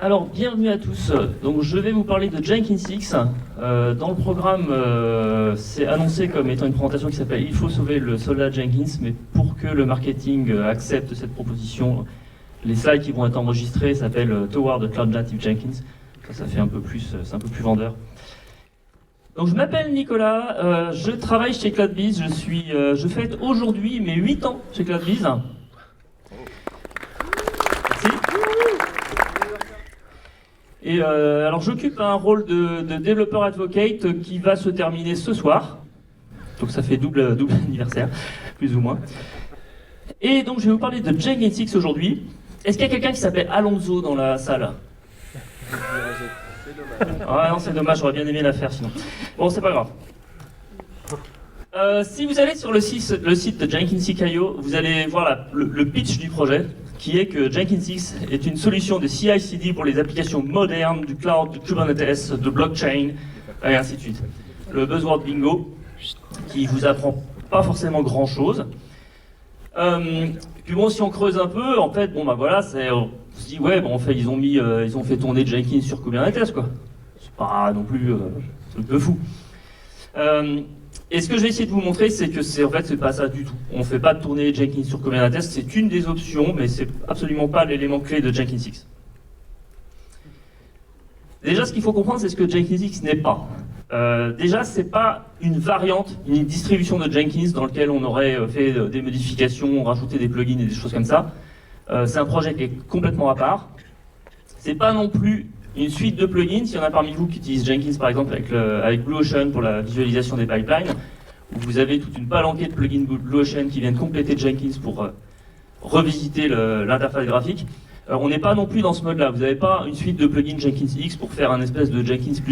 Alors, bienvenue à tous. Donc, je vais vous parler de Jenkins X. Dans le programme, c'est annoncé comme étant une présentation qui s'appelle « Il faut sauver le soldat Jenkins », mais pour que le marketing accepte cette proposition, les slides qui vont être enregistrés s'appellent « Toward the Cloud Native Jenkins ». Ça fait un peu plus, c'est un peu plus vendeur. Donc, je m'appelle Nicolas, je travaille chez CloudBees. Je fête aujourd'hui mes 8 ans chez CloudBees. Et alors j'occupe un rôle de développeur advocate qui va se terminer ce soir. Donc ça fait double anniversaire, plus ou moins. Et donc je vais vous parler de Jenkins X aujourd'hui. Est-ce qu'il y a quelqu'un qui s'appelle Alonso dans la salle? Ah non, c'est dommage, j'aurais bien aimé la faire sinon. Bon, c'est pas grave. Si vous allez sur le site de Jenkins.io, vous allez voir le pitch du projet, qui est que Jenkins X est une solution de CI/CD pour les applications modernes du cloud, du Kubernetes, de blockchain, et ainsi de suite. Le buzzword bingo, qui vous apprend pas forcément grand-chose. Puis bon, si on creuse un peu, en fait, bon bah voilà, on se dit ouais, bon en fait ils ont fait tourner Jenkins sur Kubernetes quoi. C'est pas non plus un peu fou. Et ce que je vais essayer de vous montrer, c'est que c'est pas ça du tout. On ne fait pas tourner Jenkins sur Kubernetes, c'est une des options, mais c'est absolument pas l'élément clé de Jenkins X. Déjà, ce qu'il faut comprendre, c'est ce que Jenkins X n'est pas. Déjà, c'est pas une variante, une distribution de Jenkins dans lequel on aurait fait des modifications, rajouté des plugins et des choses comme ça. C'est un projet qui est complètement à part. C'est pas non plus une suite de plugins. S'il y en a parmi vous qui utilisent Jenkins par exemple avec BlueOcean pour la visualisation des pipelines, où vous avez toute une palanquée de plugins BlueOcean qui viennent compléter Jenkins pour revisiter l'interface graphique. On n'est pas non plus dans ce mode-là. Vous n'avez pas une suite de plugins Jenkins X pour faire un espèce de Jenkins++.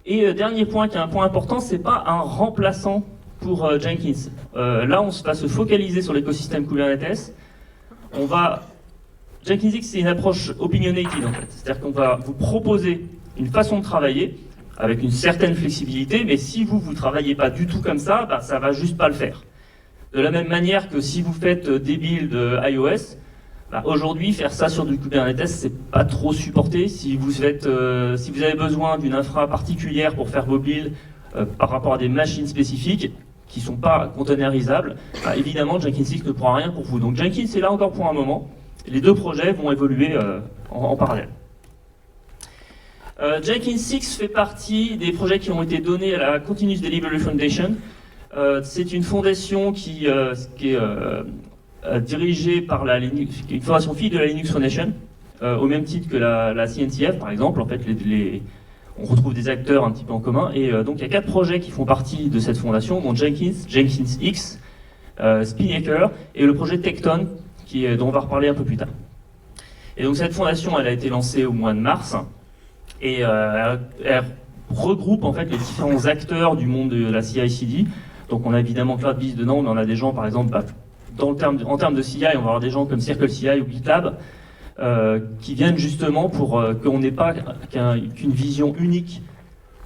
Et dernier point qui est un point important, c'est pas un remplaçant pour Jenkins. Là, on va se focaliser sur l'écosystème Kubernetes. Jenkins X, c'est une approche opinionated en fait. C'est-à-dire qu'on va vous proposer une façon de travailler avec une certaine flexibilité, mais si vous ne travaillez pas du tout comme ça, bah, ça va juste pas le faire. De la même manière que si vous faites des builds iOS, bah, aujourd'hui, faire ça sur du Kubernetes, c'est pas trop supporté. Si vous avez besoin d'une infra particulière pour faire vos builds par rapport à des machines spécifiques qui sont pas containerisables, bah, évidemment, Jenkins X ne pourra rien pour vous. Donc Jenkins est là encore pour un moment. Les deux projets vont évoluer en parallèle. Jenkins X fait partie des projets qui ont été donnés à la Continuous Delivery Foundation. C'est une fondation qui est dirigée par une fondation fille de la Linux Foundation, au même titre que la CNCF par exemple. En fait, on retrouve des acteurs un petit peu en commun. Et donc il y a 4 projets qui font partie de cette fondation, dont Jenkins X, Spinnaker et le projet Tekton, dont on va reparler un peu plus tard. Et donc cette fondation, elle a été lancée au mois de mars, et elle regroupe en fait les différents acteurs du monde de la CI/CD. Donc on a évidemment CloudBees dedans, mais on a des gens par exemple, en termes de CI, on va avoir des gens comme CircleCI ou GitLab, qui viennent justement pour qu'on n'ait pas qu'une vision unique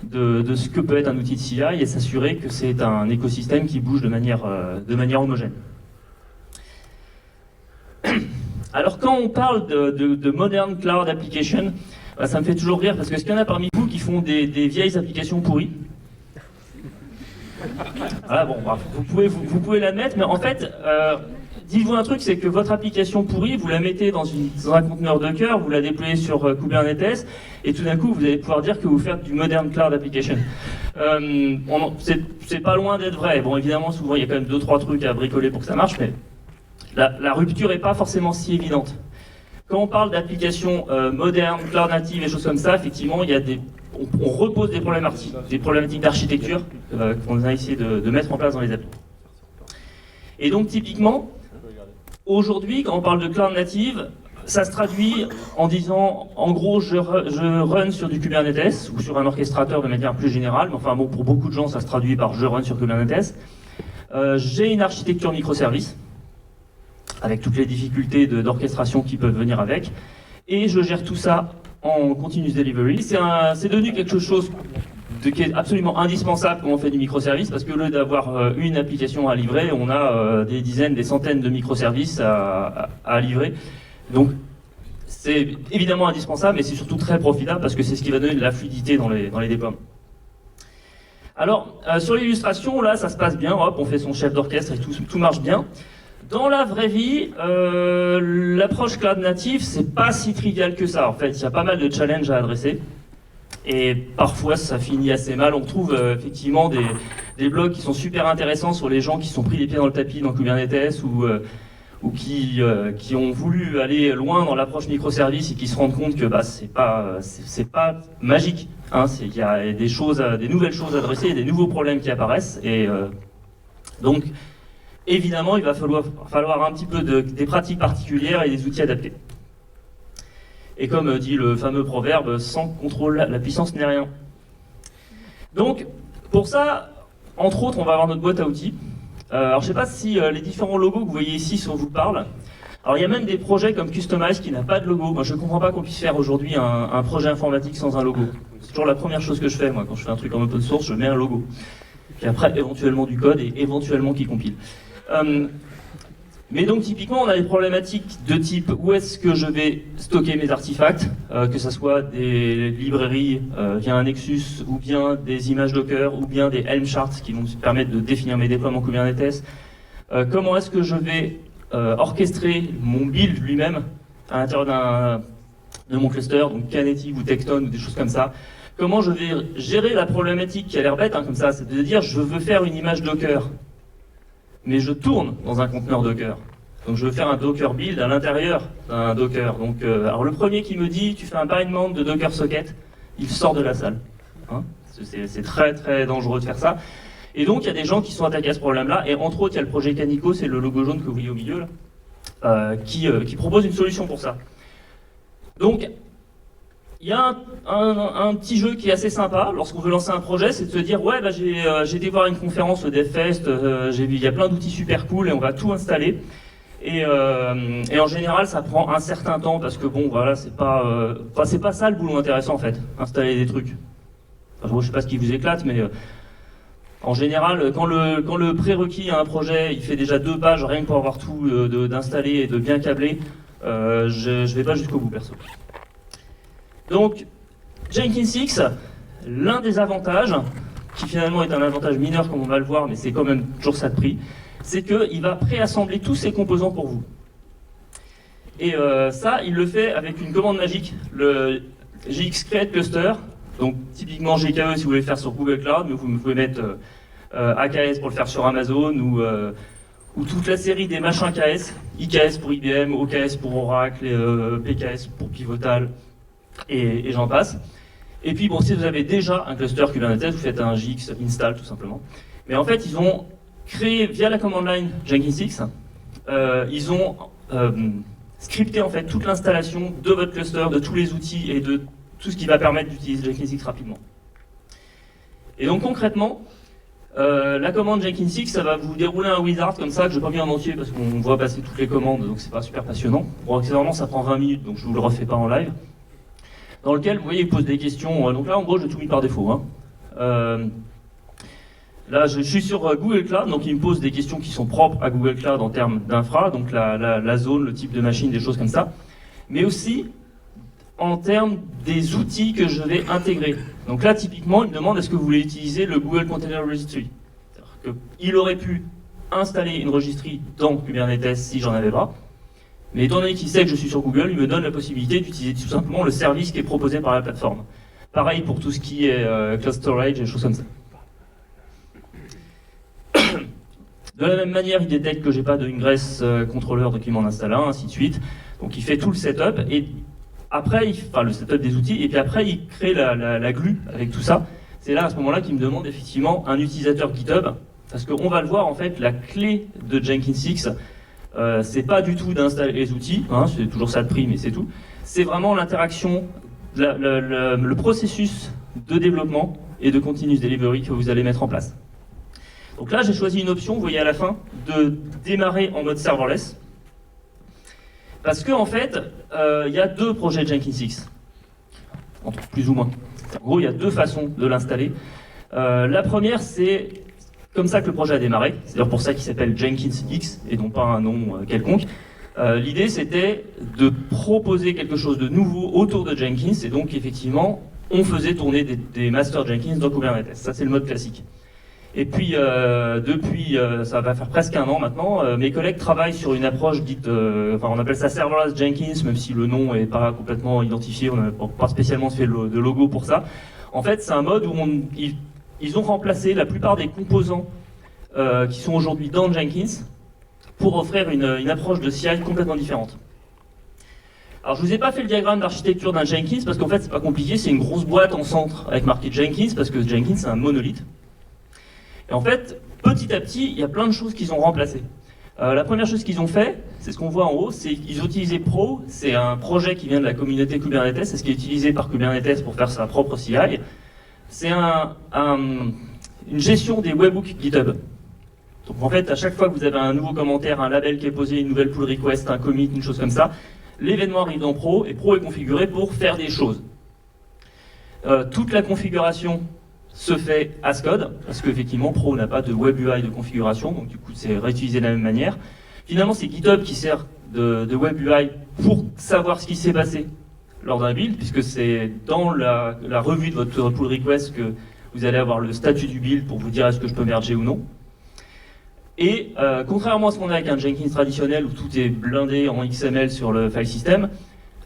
de ce que peut être un outil de CI et s'assurer que c'est un écosystème qui bouge de manière homogène. Alors quand on parle de Modern Cloud Application, bah, ça me fait toujours rire parce que est-ce qu'il y en a parmi vous qui font des vieilles applications pourries? Voilà, bon, bah, vous pouvez l'admettre, mais en fait, dites-vous un truc, c'est que votre application pourrie, vous la mettez dans un conteneur Docker, vous la déployez sur Kubernetes, et tout d'un coup, vous allez pouvoir dire que vous faites du Modern Cloud Application. C'est pas loin d'être vrai. Bon, évidemment, souvent, il y a quand même 2-3 trucs à bricoler pour que ça marche, mais la rupture n'est pas forcément si évidente. Quand on parle d'applications modernes, cloud native et choses comme ça, effectivement, on repose des problématiques d'architecture qu'on a essayé de mettre en place dans les applis. Et donc, typiquement, aujourd'hui, quand on parle de cloud native, ça se traduit en disant, en gros, je run sur du Kubernetes ou sur un orchestrateur de manière plus générale. Mais enfin, bon, pour beaucoup de gens, ça se traduit par je run sur Kubernetes. J'ai une architecture microservice, avec toutes les difficultés d'orchestration qui peuvent venir avec, et je gère tout ça en continuous delivery. C'est devenu quelque chose qui est absolument indispensable quand on fait du microservice, parce qu'au lieu d'avoir une application à livrer, on a des dizaines, des centaines de microservices à livrer. Donc c'est évidemment indispensable, mais c'est surtout très profitable parce que c'est ce qui va donner de la fluidité dans les déploiements. Alors, sur l'illustration, là, ça se passe bien, hop, on fait son chef d'orchestre et tout marche bien. Dans la vraie vie, l'approche cloud native, c'est pas si trivial que ça. En fait, il y a pas mal de challenges à adresser. Et parfois, ça finit assez mal. On trouve effectivement des blogs qui sont super intéressants sur les gens qui sont pris les pieds dans le tapis dans Kubernetes ou qui ont voulu aller loin dans l'approche microservice et qui se rendent compte que c'est pas magique. Hein, il y a des nouvelles choses à adresser, des nouveaux problèmes qui apparaissent. Et donc, évidemment, il va falloir un petit peu des pratiques particulières et des outils adaptés. Et comme dit le fameux proverbe, sans contrôle, la puissance n'est rien. Donc, pour ça, entre autres, on va avoir notre boîte à outils. Alors, je ne sais pas si les différents logos que vous voyez ici vous parlent. Alors, il y a même des projets comme Customize qui n'a pas de logo. Moi, je ne comprends pas qu'on puisse faire aujourd'hui un projet informatique sans un logo. C'est toujours la première chose que je fais, moi, quand je fais un truc en open source, je mets un logo. Puis après, éventuellement du code et éventuellement qui compile. Mais donc typiquement on a des problématiques de type où est-ce que je vais stocker mes artefacts, que ce soit des librairies via un Nexus, ou bien des images Docker, ou bien des Helm charts qui vont me permettre de définir mes déploiements Kubernetes. Comment est-ce que je vais orchestrer mon build lui-même à l'intérieur de mon cluster, donc Knative ou Tekton ou des choses comme ça. Comment je vais gérer la problématique qui a l'air bête, hein, comme ça, c'est de dire je veux faire une image Docker, mais je tourne dans un conteneur Docker. Donc je veux faire un Docker build à l'intérieur d'un Docker. Donc, alors le premier qui me dit tu fais un bindment de Docker socket, il sort de la salle. Hein, c'est très très dangereux de faire ça. Et donc il y a des gens qui sont attaqués à ce problème-là, et entre autres il y a le projet Canico, c'est le logo jaune que vous voyez au milieu là, qui propose une solution pour ça. Donc il y a un petit jeu qui est assez sympa lorsqu'on veut lancer un projet, c'est de se dire ouais j'ai été voir une conférence au DevFest, il y a plein d'outils super cool et on va tout installer. Et en général ça prend un certain temps parce que bon voilà c'est pas ça le boulot intéressant en fait, installer des trucs. Enfin, je sais pas ce qui vous éclate mais en général quand le prérequis à un projet il fait déjà 2 pages rien que pour avoir tout d'installer et de bien câbler, je vais pas jusqu'au bout perso. Donc, Jenkins 6, l'un des avantages, qui finalement est un avantage mineur comme on va le voir, mais c'est quand même toujours ça de prix, c'est qu'il va préassembler tous ses composants pour vous. Et ça, il le fait avec une commande magique, le JX Create Cluster, donc typiquement GKE si vous voulez le faire sur Google Cloud, mais vous pouvez mettre AKS pour le faire sur Amazon, ou toute la série des machins KS, IKS pour IBM, OKS pour Oracle, PKS pour Pivotal, et j'en passe. Et puis bon, si vous avez déjà un cluster Kubernetes, vous faites un JX install tout simplement. Mais en fait, ils ont créé via la command line Jenkins 6, ils ont scripté en fait toute l'installation de votre cluster, de tous les outils et de tout ce qui va permettre d'utiliser Jenkins 6 rapidement. Et donc concrètement, la commande Jenkins 6, ça va vous dérouler un wizard comme ça que je n'ai pas mis en entier parce qu'on voit passer toutes les commandes, donc c'est pas super passionnant. Bon, accessoirement, ça prend 20 minutes, donc je vous le refais pas en live. Dans lequel, vous voyez, il pose des questions. Donc là, en gros, j'ai tout mis par défaut. Hein. Là, je suis sur Google Cloud, donc il me pose des questions qui sont propres à Google Cloud en termes d'infra, donc la zone, le type de machine, des choses comme ça. Mais aussi en termes des outils que je vais intégrer. Donc là, typiquement, il me demande est-ce que vous voulez utiliser le Google Container Registry. C'est-à-dire qu'il aurait pu installer une registry dans Kubernetes si j'en avais pas. Mais étant donné qu'il sait que je suis sur Google, il me donne la possibilité d'utiliser tout simplement le service qui est proposé par la plateforme. Pareil pour tout ce qui est cloud storage et des choses comme ça. De la même manière, il détecte que j'ai pas de ingress contrôleur de qui m'en installe un, ainsi de suite. Donc il fait tout le setup et après, le setup des outils, et puis après il crée la glue avec tout ça. C'est là à ce moment-là qu'il me demande effectivement un utilisateur GitHub, parce qu'on va le voir en fait, la clé de Jenkins 6. C'est pas du tout d'installer les outils, hein, c'est toujours ça de prix, mais c'est tout. C'est vraiment l'interaction, le processus de développement et de continuous delivery que vous allez mettre en place. Donc là, j'ai choisi une option, vous voyez à la fin, de démarrer en mode serverless. Parce qu'en fait, il y a 2 projets Jenkins 6, entre plus ou moins. En gros, il y a 2 façons de l'installer. La première, c'est comme ça que le projet a démarré, c'est d'ailleurs pour ça qu'il s'appelle Jenkins X et non pas un nom quelconque. L'idée, c'était de proposer quelque chose de nouveau autour de Jenkins, et donc effectivement, on faisait tourner des masters Jenkins dans Kubernetes. Ça, c'est le mode classique. Et puis, depuis, ça va faire presque 1 an maintenant, mes collègues travaillent sur une approche dite, on appelle ça Serverless Jenkins, même si le nom n'est pas complètement identifié, on n'a pas spécialement fait de logo pour ça. En fait, c'est un mode où ils ont remplacé la plupart des composants qui sont aujourd'hui dans Jenkins pour offrir une approche de CI complètement différente. Alors je vous ai pas fait le diagramme d'architecture d'un Jenkins parce qu'en fait c'est pas compliqué, c'est une grosse boîte en centre avec marqué Jenkins parce que Jenkins c'est un monolithe. Et en fait, petit à petit, il y a plein de choses qu'ils ont remplacées. La première chose qu'ils ont fait, c'est ce qu'on voit en haut, c'est qu'ils ont utilisé Pro, c'est un projet qui vient de la communauté Kubernetes, c'est ce qui est utilisé par Kubernetes pour faire sa propre CI. C'est une gestion des webhooks GitHub. Donc en fait, à chaque fois que vous avez un nouveau commentaire, un label qui est posé, une nouvelle pull request, un commit, une chose comme ça, l'événement arrive dans Pro, et Pro est configuré pour faire des choses. Toute la configuration se fait as code, parce qu'effectivement Pro n'a pas de web UI de configuration, donc du coup c'est réutilisé de la même manière. Finalement c'est GitHub qui sert de web UI pour savoir ce qui s'est passé lors d'un build, puisque c'est dans la revue de votre pull request que vous allez avoir le statut du build pour vous dire est-ce que je peux merger ou non. Et contrairement à ce qu'on a avec un Jenkins traditionnel où tout est blindé en XML sur le file system,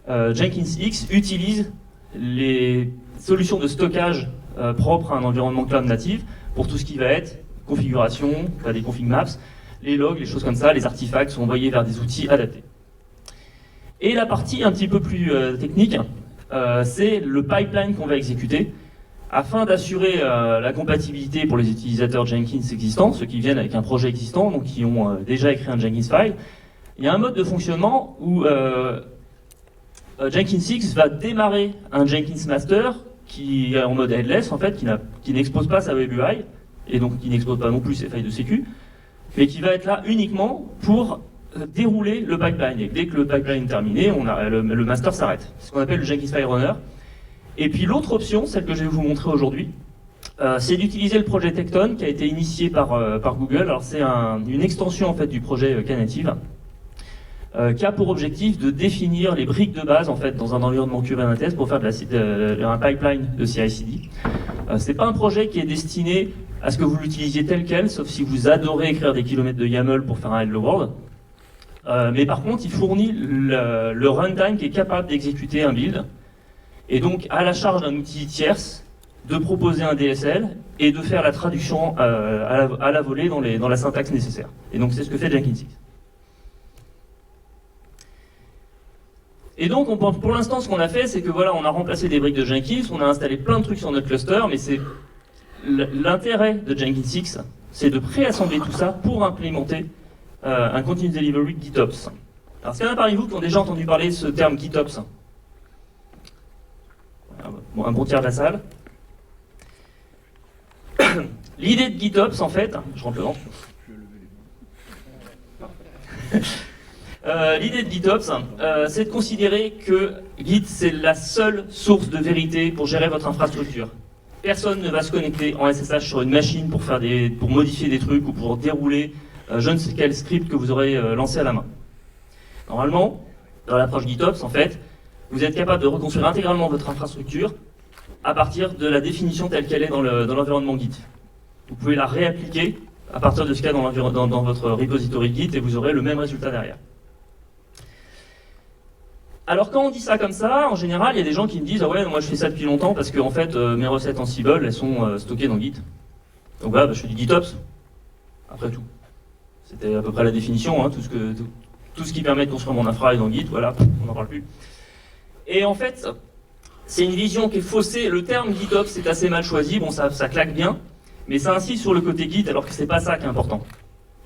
Jenkins X utilise les solutions de stockage propres à un environnement cloud native pour tout ce qui va être configuration, des config maps, les logs, les choses comme ça, les artefacts sont envoyés vers des outils adaptés. Et la partie un petit peu plus technique, c'est le pipeline qu'on va exécuter afin d'assurer la compatibilité pour les utilisateurs Jenkins existants, ceux qui viennent avec un projet existant, donc qui ont déjà écrit un Jenkins file. Il y a un mode de fonctionnement où Jenkins X va démarrer un Jenkins master qui est en mode headless, en fait, qui n'expose pas sa web UI, et donc qui n'expose pas non plus ses failles de sécu, mais qui va être là uniquement pour dérouler le pipeline. Et dès que le pipeline est terminé, le master s'arrête. C'est ce qu'on appelle le Jenkins File Runner. Et puis l'autre option, celle que je vais vous montrer aujourd'hui, c'est d'utiliser le projet Tekton qui a été initié par Google. Alors c'est une extension en fait du projet Knative qui a pour objectif de définir les briques de base en fait dans un environnement Kubernetes pour faire un pipeline de CI/CD. C'est pas un projet qui est destiné à ce que vous l'utilisiez tel quel, sauf si vous adorez écrire des kilomètres de YAML pour faire un Hello World. Mais par contre, il fournit le runtime qui est capable d'exécuter un build. Et donc, à la charge d'un outil tierce, de proposer un DSL et de faire la traduction à la volée dans la syntaxe nécessaire. Et donc, c'est ce que fait Jenkins X. Et donc, pour l'instant, ce qu'on a fait, c'est que voilà, on a remplacé des briques de Jenkins, on a installé plein de trucs sur notre cluster, mais c'est l'intérêt de Jenkins X, c'est de préassembler tout ça pour implémenter un Continuous Delivery GitOps. Alors, est-ce qu'il y en a parmi vous qui ont déjà entendu parler de ce terme GitOps ? Bon, un bon tiers de la salle. L'idée de GitOps, en fait, je rentre le ventre. L'idée de GitOps, c'est de considérer que Git, c'est la seule source de vérité pour gérer votre infrastructure. Personne ne va se connecter en SSH sur une machine pour modifier des trucs ou pour dérouler je ne sais quel script que vous aurez lancé à la main. Normalement, dans l'approche GitOps, en fait, vous êtes capable de reconstruire intégralement votre infrastructure à partir de la définition telle qu'elle est dans l'environnement Git. Vous pouvez la réappliquer à partir de ce qu'il y a dans votre repository Git et vous aurez le même résultat derrière. Alors quand on dit ça comme ça, en général, il y a des gens qui me disent « Ah ouais, moi je fais ça depuis longtemps parce que en fait, mes recettes en Ansible, elles sont stockées dans Git. » Donc voilà, je fais du GitOps, après tout. C'était à peu près la définition, hein, tout ce qui permet de construire mon infra est dans Git, voilà, on n'en parle plus. Et en fait, c'est une vision qui est faussée. Le terme GitOps c'est assez mal choisi, bon ça claque bien, mais ça insiste sur le côté Git alors que c'est pas ça qui est important.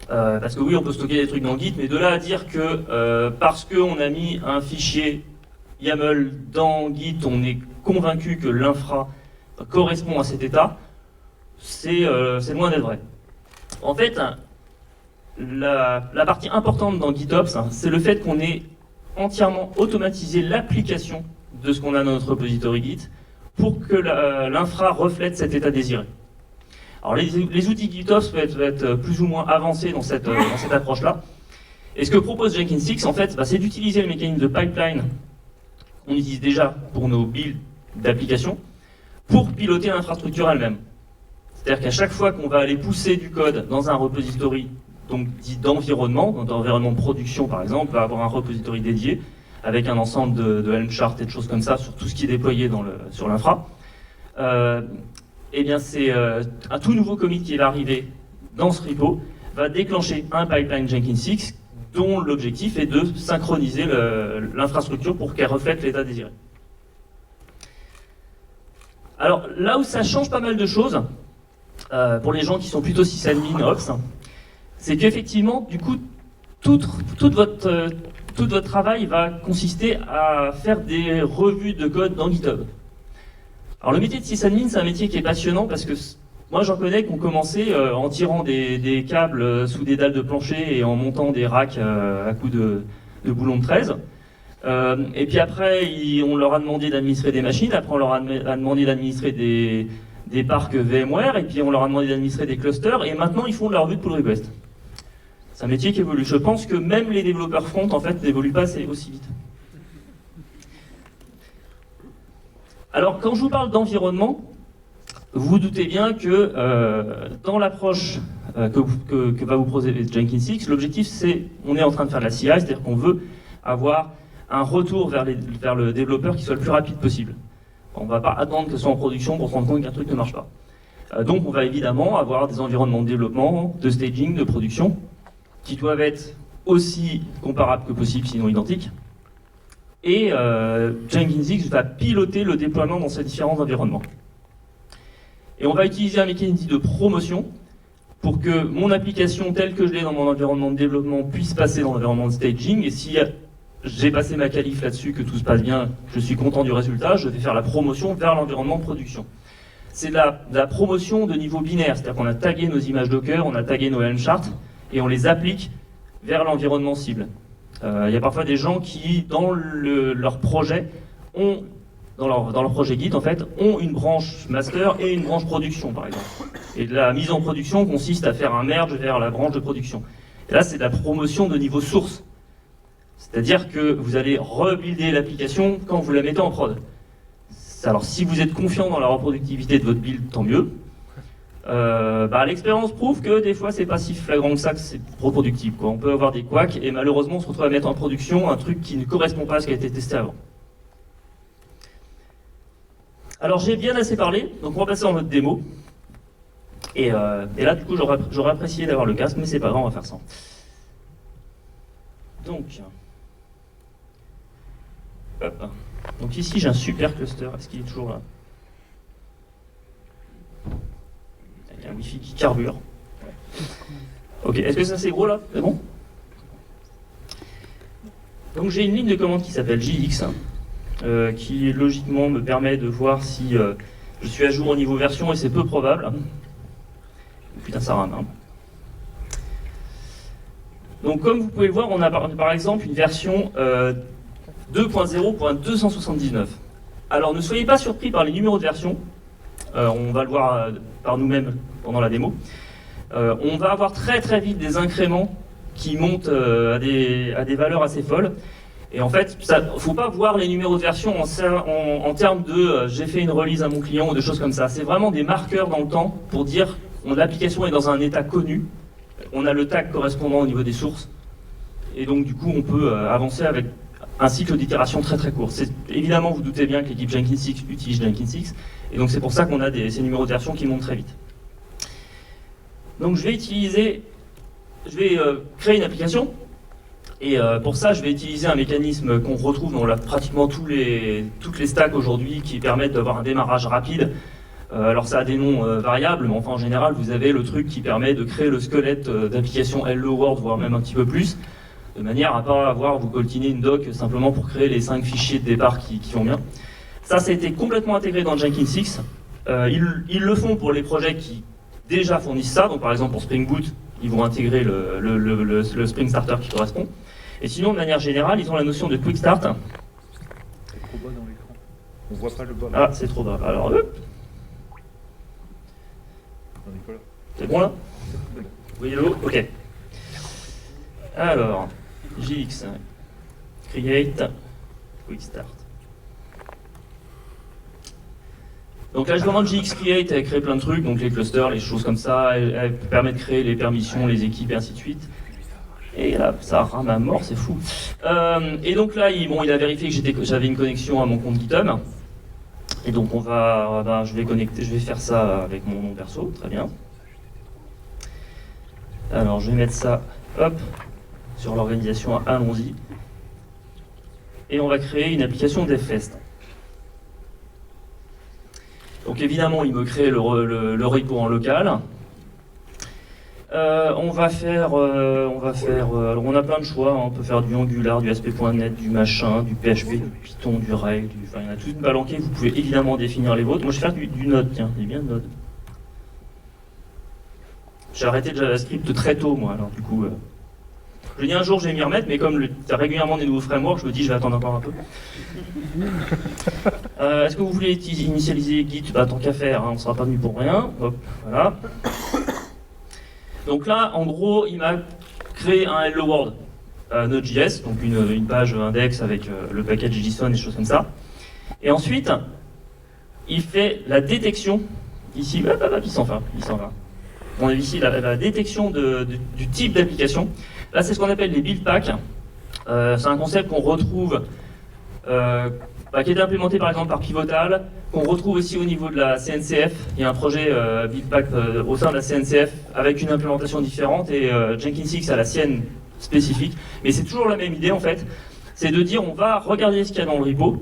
Parce que oui, on peut stocker des trucs dans Git, mais de là à dire que parce qu'on a mis un fichier YAML dans Git, on est convaincu que l'infra correspond à cet état, c'est loin d'être vrai. En fait, la partie importante dans GitOps, c'est le fait qu'on ait entièrement automatisé l'application de ce qu'on a dans notre repository Git pour que l'infra reflète cet état désiré. Alors les outils GitOps peuvent être plus ou moins avancés dans cette approche-là. Et ce que propose Jenkins 6, en fait, c'est d'utiliser le mécanisme de pipeline qu'on utilise déjà pour nos builds d'applications pour piloter l'infrastructure elle-même. C'est-à-dire qu'à chaque fois qu'on va aller pousser du code dans un repository, donc dit d'environnement, dans l'environnement de production par exemple, on va avoir un repository dédié avec un ensemble de Helm charts et de choses comme ça sur tout ce qui est déployé sur l'infra. Eh bien c'est un tout nouveau commit qui va arriver dans ce repo, va déclencher un pipeline Jenkins 6 dont l'objectif est de synchroniser l'infrastructure pour qu'elle reflète l'état désiré. Alors là où ça change pas mal de choses, pour les gens qui sont plutôt sysadmin Ops, c'est qu'effectivement, du coup, tout votre travail va consister à faire des revues de code dans GitHub. Alors le métier de sysadmin, c'est un métier qui est passionnant parce que moi j'en connais qui ont commencé en tirant des câbles sous des dalles de plancher et en montant des racks à coups de boulons de 13. Et puis après, on leur a demandé d'administrer des machines, après on leur a demandé d'administrer des parcs VMware, et puis on leur a demandé d'administrer des clusters, et maintenant ils font de la revue de pull request. C'est un métier qui évolue. Je pense que même les développeurs front, en fait, n'évoluent pas aussi vite. Alors, quand je vous parle d'environnement, vous vous doutez bien que dans l'approche que va vous proposer Jenkins 6, l'objectif c'est, on est en train de faire de la CI, c'est-à-dire qu'on veut avoir un retour vers le développeur qui soit le plus rapide possible. On ne va pas attendre que ce soit en production pour se rendre compte qu'un truc ne marche pas. Donc on va évidemment avoir des environnements de développement, de staging, de production, qui doivent être aussi comparables que possible, sinon identiques. Et Jenkins 6 va piloter le déploiement dans ces différents environnements. Et on va utiliser un mécanisme de promotion pour que mon application telle que je l'ai dans mon environnement de développement puisse passer dans l'environnement de staging. Et si j'ai passé ma qualif là-dessus, que tout se passe bien, je suis content du résultat, je vais faire la promotion vers l'environnement de production. C'est de la promotion de niveau binaire, c'est-à-dire qu'on a tagué nos images Docker, on a tagué nos Helm charts, et on les applique vers l'environnement cible. Il y a parfois des gens qui, dans leur projet, dans leur projet Git, en fait, ont une branche master et une branche production, par exemple. Et la mise en production consiste à faire un merge vers la branche de production. Et là, c'est de la promotion de niveau source. C'est-à-dire que vous allez rebuilder l'application quand vous la mettez en prod. Alors, si vous êtes confiant dans la reproductivité de votre build, tant mieux. L'expérience prouve que des fois, c'est pas si flagrant que ça, que c'est reproductible, quoi. On peut avoir des couacs et malheureusement, on se retrouve à mettre en production un truc qui ne correspond pas à ce qui a été testé avant. Alors, j'ai bien assez parlé, donc on va passer en mode démo. Et là, du coup, j'aurais apprécié d'avoir le casque, mais c'est pas grave, on va faire ça. Donc ici j'ai un super cluster, est-ce qu'il est toujours là? Il y a un Wi-Fi qui carbure. Ok, est-ce que ça c'est gros là? C'est bon? Donc j'ai une ligne de commande qui s'appelle JX, qui logiquement me permet de voir si je suis à jour au niveau version, et c'est peu probable. Putain, ça rame, hein. Donc comme vous pouvez le voir, on a par exemple une version 2.0.279. Alors ne soyez pas surpris par les numéros de version, on va le voir par nous-mêmes pendant la démo. On va avoir très très vite des incréments qui montent à des valeurs assez folles. Et en fait, il ne faut pas voir les numéros de version en termes de j'ai fait une release à mon client ou des choses comme ça. C'est vraiment des marqueurs dans le temps pour dire que l'application est dans un état connu. On a le tag correspondant au niveau des sources. Et donc du coup, on peut avancer avec un cycle d'itération très très court. Évidemment, vous doutez bien que l'équipe Jenkins 6 utilise Jenkins 6. Et donc c'est pour ça qu'on a ces numéros de version qui montent très vite. Donc je vais créer une application. Et pour ça, je vais utiliser un mécanisme qu'on retrouve dans pratiquement toutes les stacks aujourd'hui qui permettent d'avoir un démarrage rapide. Alors ça a des noms variables, mais enfin en général, vous avez le truc qui permet de créer le squelette d'application Hello World, voire même un petit peu plus, de manière à ne pas avoir vous coltiner une doc simplement pour créer les 5 fichiers de départ qui vont bien. Ça a été complètement intégré dans Jenkins 6. Ils le font pour les projets qui déjà fournissent ça. Donc par exemple pour Spring Boot, ils vont intégrer le Spring Starter qui correspond. Et sinon, de manière générale, ils ont la notion de Quick Start. C'est trop bas dans l'écran. On voit pas le bas. Ah, c'est trop bas. Alors, c'est bon là? Vous voyez le haut? Ok. Alors, JX, create, quick start. Donc là, je demande JX Create, elle crée plein de trucs, donc les clusters, les choses comme ça, elle permet de créer les permissions, les équipes et ainsi de suite. Et là, ça rame à mort, c'est fou. Et donc là, il a vérifié que j'avais une connexion à mon compte GitHub. Et donc je vais faire ça avec mon nom perso, très bien. Alors je vais mettre ça, hop, sur l'organisation, allons-y. Et on va créer une application DevFest. Donc évidemment, il me crée le repo en local. On va faire, alors on a plein de choix, hein. On peut faire du Angular, du ASP.NET, du machin, du PHP, du Python, du Rails, enfin il y en a toute une balanquée, vous pouvez évidemment définir les vôtres. Moi je vais faire du Node, tiens, c'est bien Node. J'ai arrêté le JavaScript très tôt moi, alors du coup, je dis un jour je vais m'y remettre, mais comme il y a régulièrement des nouveaux frameworks, je me dis je vais attendre encore un peu. Est-ce que vous voulez initialiser Git? Bah tant qu'à faire, hein, on ne sera pas venu pour rien, hop, voilà. Donc là, en gros, il m'a créé un Hello World Node.js, donc une page index avec le package JSON et des choses comme ça. Et ensuite, il fait la détection, ici, il s'en va. On a ici la détection du type d'application. Là, c'est ce qu'on appelle les build packs. C'est un concept qu'on retrouve, qui est implémenté par exemple par Pivotal, qu'on retrouve aussi au niveau de la CNCF. Il y a un projet build pack au sein de la CNCF avec une implémentation différente et Jenkins 6 a la sienne spécifique. Mais c'est toujours la même idée en fait. C'est de dire on va regarder ce qu'il y a dans le repo.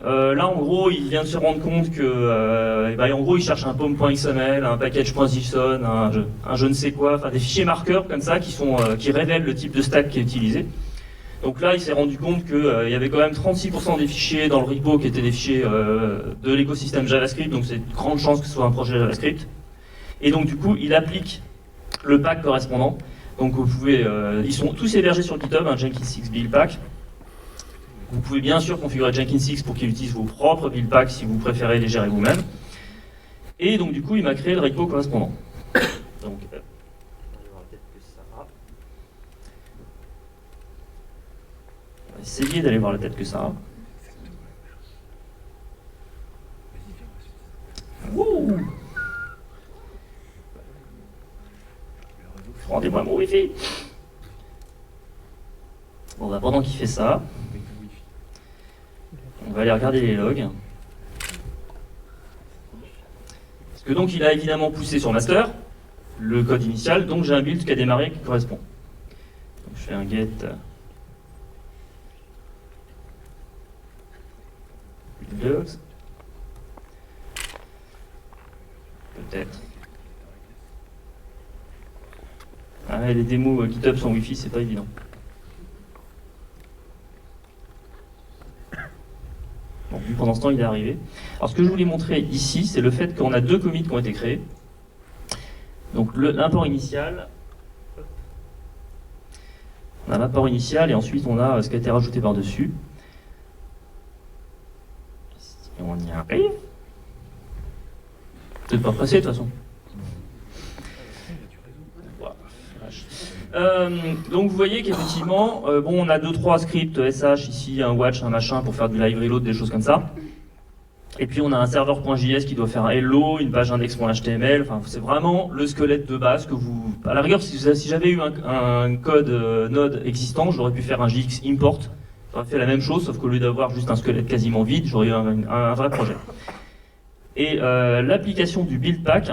Là en gros il vient de se rendre compte que en gros il cherche un pom.xml, un package.json, un je ne sais quoi, enfin des fichiers marqueurs comme ça qui révèlent le type de stack qui est utilisé. Donc là, il s'est rendu compte qu'il y avait quand même 36% des fichiers dans le repo qui étaient des fichiers de l'écosystème JavaScript, donc c'est une grande chance que ce soit un projet JavaScript. Et donc du coup, il applique le pack correspondant. Donc vous pouvez, ils sont tous hébergés sur GitHub, un Jenkins 6 build pack. Vous pouvez bien sûr configurer Jenkins 6 pour qu'il utilise vos propres build packs si vous préférez les gérer vous-même. Et donc du coup, il m'a créé le repo correspondant. Donc, essayez d'aller voir la tête que ça a. Wouh! Rendez-moi mon Wi-Fi. Bon, bah, pendant qu'il fait ça, on va aller regarder les logs. Parce que donc il a évidemment poussé sur master, le code initial, donc j'ai un build qui a démarré qui correspond. Donc je fais un get. Logs. Peut-être. Ah, les démos GitHub sans Wi-Fi, c'est pas évident. Bon, pendant ce temps, il est arrivé. Alors, ce que je voulais montrer ici, c'est le fait qu'on a deux commits qui ont été créés. Donc, l'import initial. On a l'import initial et ensuite on a ce qui a été rajouté par-dessus. Et on y arrive. Peut-être pas pressé de toute façon. Donc vous voyez qu'effectivement, on a 2-3 scripts SH ici, un watch, un machin pour faire du live reload, des choses comme ça. Et puis on a un serveur.js qui doit faire un hello, une page index.html, enfin c'est vraiment le squelette de base que vous... À la rigueur, si j'avais eu un code Node existant, j'aurais pu faire un JX import. J'aurais fait la même chose, sauf qu'au lieu d'avoir juste un squelette quasiment vide, j'aurais eu un vrai projet. Et l'application du build pack,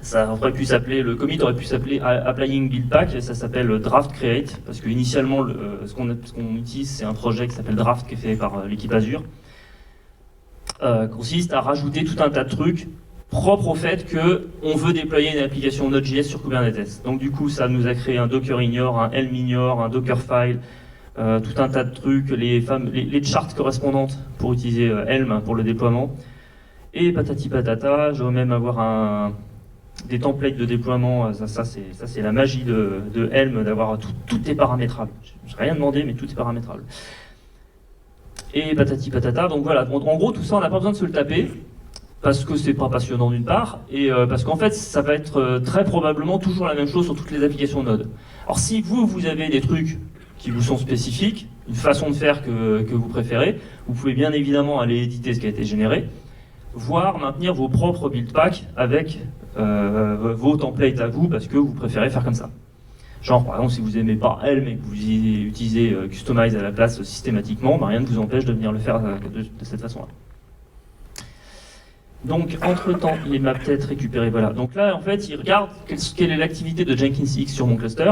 ça aurait pu s'appeler, le commit aurait pu s'appeler applying build pack, et ça s'appelle draft create, parce que initialement ce qu'on utilise c'est un projet qui s'appelle draft qui est fait par l'équipe Azure, consiste à rajouter tout un tas de trucs propres au fait qu'on veut déployer une application Node.js sur Kubernetes. Donc du coup ça nous a créé un Docker ignore, un Helm ignore, un Dockerfile, tout un tas de trucs, les charts correspondantes pour utiliser Helm pour le déploiement, et patati patata, je vais même avoir des templates de déploiement, ça c'est la magie de Helm, d'avoir tout est paramétrable. J'ai rien demandé, mais tout est paramétrable. Et patati patata, donc voilà, en gros tout ça on n'a pas besoin de se le taper, parce que c'est pas passionnant d'une part, et parce qu'en fait ça va être très probablement toujours la même chose sur toutes les applications Node. Alors si vous avez des trucs qui vous sont spécifiques, une façon de faire que vous préférez. Vous pouvez bien évidemment aller éditer ce qui a été généré, voire maintenir vos propres build packs avec vos templates à vous, parce que vous préférez faire comme ça. Genre, par exemple, si vous n'aimez pas Helm et que vous utilisez Customize à la place systématiquement, rien ne vous empêche de venir le faire de cette façon-là. Donc, entre-temps, il m'a peut-être récupéré, voilà. Donc là, en fait, il regarde quelle est l'activité de Jenkins X sur mon cluster.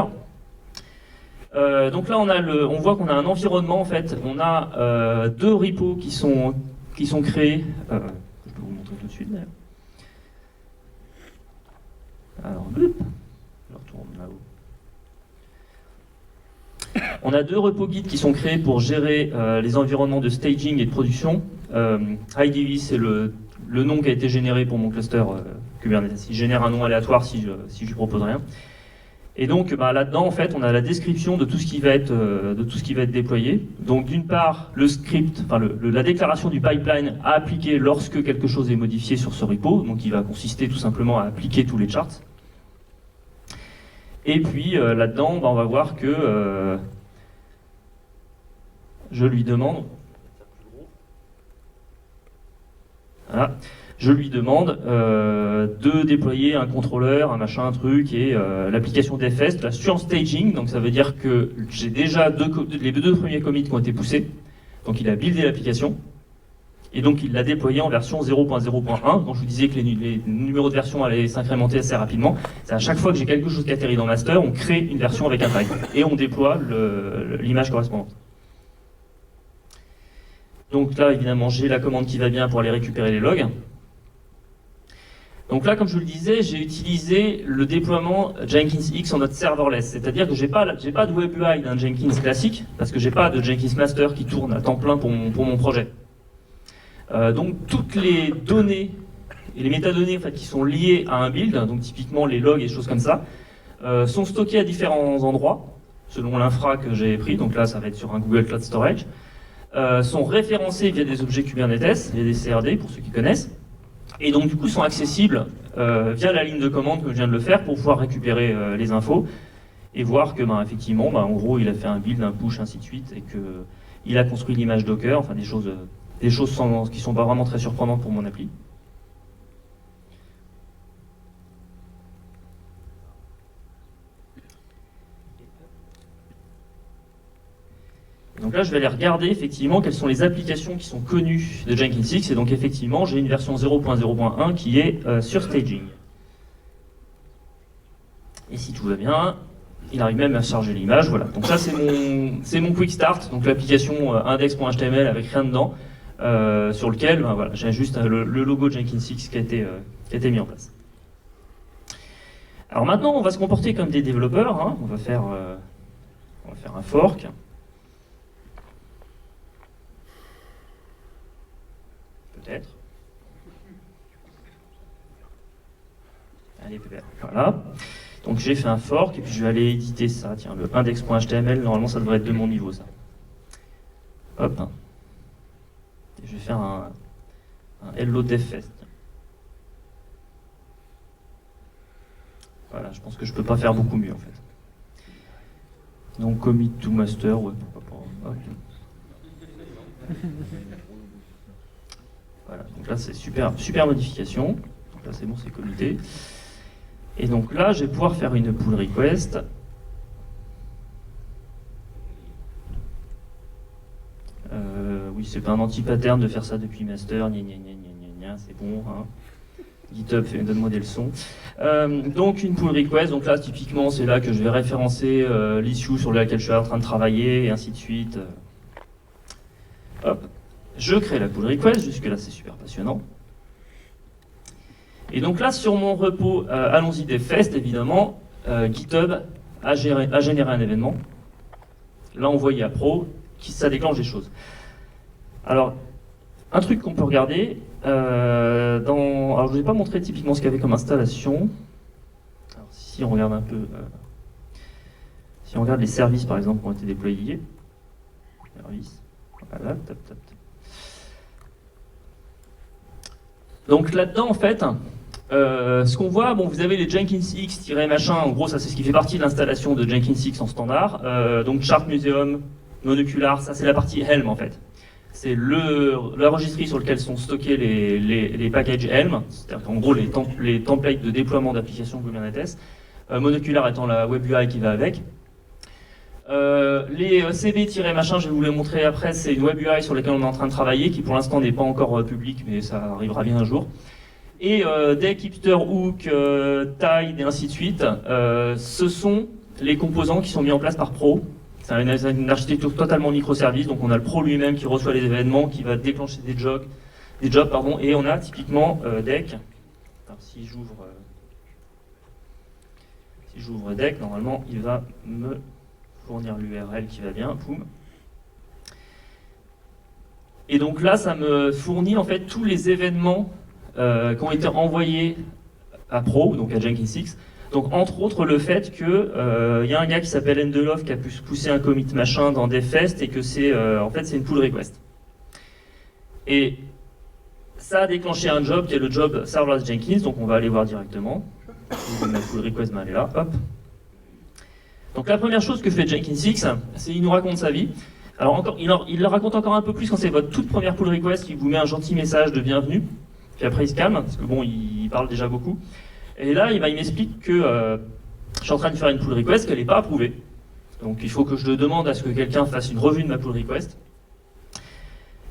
Donc là, on voit qu'on a un environnement, en fait. On a deux repos qui sont créés. Je peux vous montrer tout de suite, d'ailleurs. Alors, hop, je retourne là-haut. On a deux repos Git qui sont créés pour gérer les environnements de staging et de production. IDV, c'est le nom qui a été généré pour mon cluster Kubernetes. Il génère un nom aléatoire si je lui propose rien. Et donc là-dedans, en fait, on a la description de tout ce qui va être déployé. Donc d'une part, le script, la déclaration du pipeline à appliquer lorsque quelque chose est modifié sur ce repo. Donc il va consister tout simplement à appliquer tous les charts. Et puis là-dedans, on va voir que je lui demande, voilà, de déployer un contrôleur, un machin, un truc, et l'application d'FS, là, sur staging. Donc ça veut dire que j'ai déjà les deux premiers commits qui ont été poussés. Donc il a buildé l'application. Et donc il l'a déployé en version 0.0.1, dont je vous disais que les numéros de version allaient s'incrémenter assez rapidement. C'est à chaque fois que j'ai quelque chose qui atterrit dans master, on crée une version avec un tag, et on déploie l'image correspondante. Donc là, évidemment, j'ai la commande qui va bien pour aller récupérer les logs. Donc là, comme je vous le disais, j'ai utilisé le déploiement Jenkins X en mode serverless, c'est-à-dire que j'ai pas de web UI d'un Jenkins classique, parce que j'ai pas de Jenkins Master qui tourne à temps plein pour mon projet. Donc toutes les données et les métadonnées en fait, qui sont liées à un build, donc typiquement les logs et choses comme ça, sont stockées à différents endroits, selon l'infra que j'ai pris, donc là ça va être sur un Google Cloud Storage, sont référencés via des objets Kubernetes, via des CRD pour ceux qui connaissent, et donc du coup sont accessibles via la ligne de commande que je viens de le faire pour pouvoir récupérer les infos, et voir que effectivement, en gros il a fait un build, un push, ainsi de suite, et qu'il a construit l'image Docker, enfin des choses qui sont pas vraiment très surprenantes pour mon appli. Donc là, je vais aller regarder effectivement quelles sont les applications qui sont connues de Jenkins X. Et donc effectivement, j'ai une version 0.0.1 qui est sur staging. Et si tout va bien, il arrive même à charger l'image. Voilà. Donc ça, c'est mon quick start. Donc l'application index.html avec rien dedans. Sur lequel voilà, j'ai juste le logo Jenkins X qui a été mis en place. Alors maintenant, on va se comporter comme des développeurs. Hein. On va faire un fork. Peut-être. Allez, voilà. Donc j'ai fait un fork et puis je vais aller éditer ça. Tiens, le index.html, normalement ça devrait être de mon niveau ça. Hop. Je vais faire un hello devfest. Voilà, je pense que je peux pas faire beaucoup mieux en fait. Donc commit to master, ouais, pourquoi pas. Hop. Voilà, donc là c'est super modification. Donc là c'est bon, c'est commité. Et donc là je vais pouvoir faire une pull request. Oui, c'est pas un anti-pattern de faire ça depuis master, c'est bon. Hein. GitHub, donne-moi des leçons. Donc une pull request, donc là typiquement c'est là que je vais référencer l'issue sur laquelle je suis en train de travailler, et ainsi de suite. Hop, je crée la pull request, jusque là c'est super passionnant. Et donc là sur mon repo, allons-y devfest, évidemment, GitHub a généré un événement. Là on voit pro, ça déclenche des choses. Alors, un truc qu'on peut regarder, alors je ne vous ai pas montré typiquement ce qu'il y avait comme installation. Alors, si on regarde un peu, si on regarde les services par exemple qui ont été déployés, services, voilà, Donc là-dedans en fait, Ce qu'on voit, bon, vous avez les Jenkins X-machin, en gros ça c'est ce qui fait partie de l'installation de Jenkins X en standard. Donc Chart Museum, Monocular, ça c'est la partie Helm en fait. C'est la registrie sur lequel sont stockés les packages Helm, c'est-à-dire qu'en gros les templates de déploiement d'applications Kubernetes. Monocular étant la web UI qui va avec. Les CB-machin, je vais vous les montrer après, c'est une web UI sur laquelle on est en train de travailler, qui pour l'instant n'est pas encore publique, mais ça arrivera bien un jour. Et Deck, Hipster, Hook, Tide et ainsi de suite, ce sont les composants qui sont mis en place par Pro. C'est une architecture totalement microservice, donc on a le Pro lui-même qui reçoit les événements, qui va déclencher des jobs, et on a typiquement Deck. Alors, si j'ouvre Deck, normalement il va me fournir l'URL qui va bien, poum. Et donc là, ça me fournit en fait tous les événements qui ont été envoyés à Pro, donc à Jenkins X. Donc entre autres le fait que y a un gars qui s'appelle Endelov qui a pu pousser un commit machin dans Devfest et que c'est en fait c'est une pull request. Et ça a déclenché un job qui est le job serverless Jenkins, donc on va aller voir directement. Ma pull request, elle est là, hop. Donc la première chose que fait Jenkins X, c'est il nous raconte sa vie. Alors encore, il le raconte encore un peu plus quand c'est votre toute première pull request, il vous met un gentil message de bienvenue. Puis après il se calme, parce que bon, il parle déjà beaucoup. Et là, il m'explique que je suis en train de faire une pull request, qu'elle n'est pas approuvée. Donc il faut que je demande à ce que quelqu'un fasse une revue de ma pull request.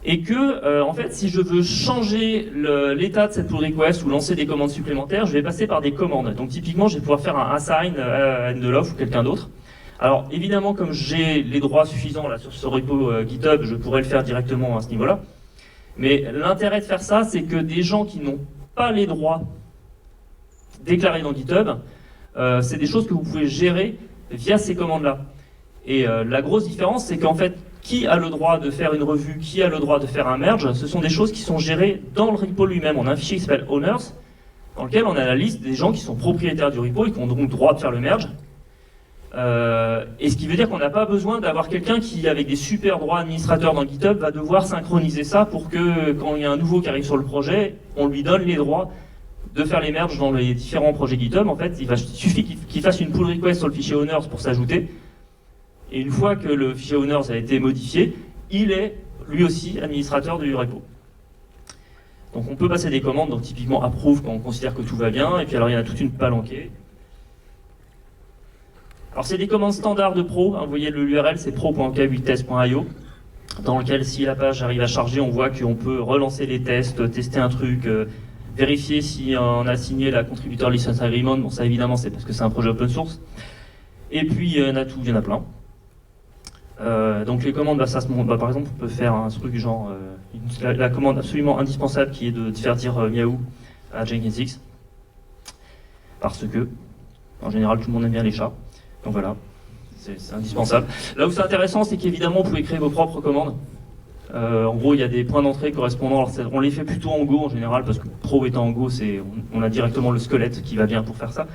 Et que, en fait, si je veux changer l'état de cette pull request ou lancer des commandes supplémentaires, je vais passer par des commandes. Donc typiquement, je vais pouvoir faire un assign à Endelov ou quelqu'un d'autre. Alors évidemment, comme j'ai les droits suffisants là sur ce repo GitHub, je pourrais le faire directement à ce niveau-là. Mais l'intérêt de faire ça, c'est que des gens qui n'ont pas les droits déclarés dans GitHub, c'est des choses que vous pouvez gérer via ces commandes-là. Et la grosse différence, c'est qu'en fait, qui a le droit de faire une revue, qui a le droit de faire un merge, ce sont des choses qui sont gérées dans le repo lui-même. On a un fichier qui s'appelle owners, dans lequel on a la liste des gens qui sont propriétaires du repo et qui ont donc le droit de faire le merge. Et ce qui veut dire qu'on n'a pas besoin d'avoir quelqu'un qui, avec des super droits administrateurs dans GitHub, va devoir synchroniser ça pour que, quand il y a un nouveau qui arrive sur le projet, on lui donne les droits de faire les merges dans les différents projets GitHub. En fait, il suffit qu'il fasse une pull request sur le fichier owners pour s'ajouter. Et une fois que le fichier owners a été modifié, il est lui aussi administrateur du repo. Donc on peut passer des commandes, donc typiquement approve quand on considère que tout va bien, et puis alors il y en a toute une palanquée. Alors c'est des commandes standards de Pro, hein, vous voyez l'URL c'est pro.k8test.io, dans lequel si la page arrive à charger, on voit qu'on peut relancer les tests, tester un truc, vérifier si on a signé la contributor license agreement, bon ça évidemment c'est parce que c'est un projet open source. Et puis il y en a plein. Donc les commandes, ça se montre. Par exemple, on peut faire un truc genre la commande absolument indispensable qui est de faire dire miaou à Jenkins X, parce que en général tout le monde aime bien les chats. Donc voilà, c'est indispensable. Là où c'est intéressant, c'est qu'évidemment vous pouvez créer vos propres commandes. En gros, il y a des points d'entrée correspondants. Alors, on les fait plutôt en Go en général, parce que Pro étant en Go, on a directement le squelette qui va bien pour faire ça.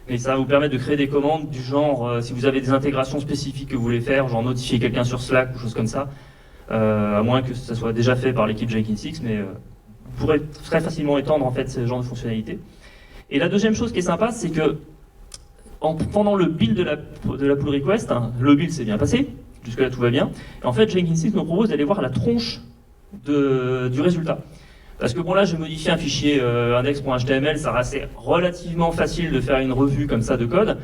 Mais ça va vous permettre de créer des commandes du genre, si vous avez des intégrations spécifiques que vous voulez faire, genre notifier quelqu'un sur Slack ou choses comme ça, à moins que ça soit déjà fait par l'équipe Jenkins X, mais vous pourrez très facilement étendre en fait ce genre de fonctionnalités. Et la deuxième chose qui est sympa, c'est que pendant le build de la pull request, hein, le build s'est bien passé, jusque-là tout va bien, et en fait Jenkins X nous propose d'aller voir la tronche du résultat. Parce que bon là, j'ai modifié un fichier index.html, ça restait relativement facile de faire une revue comme ça de code.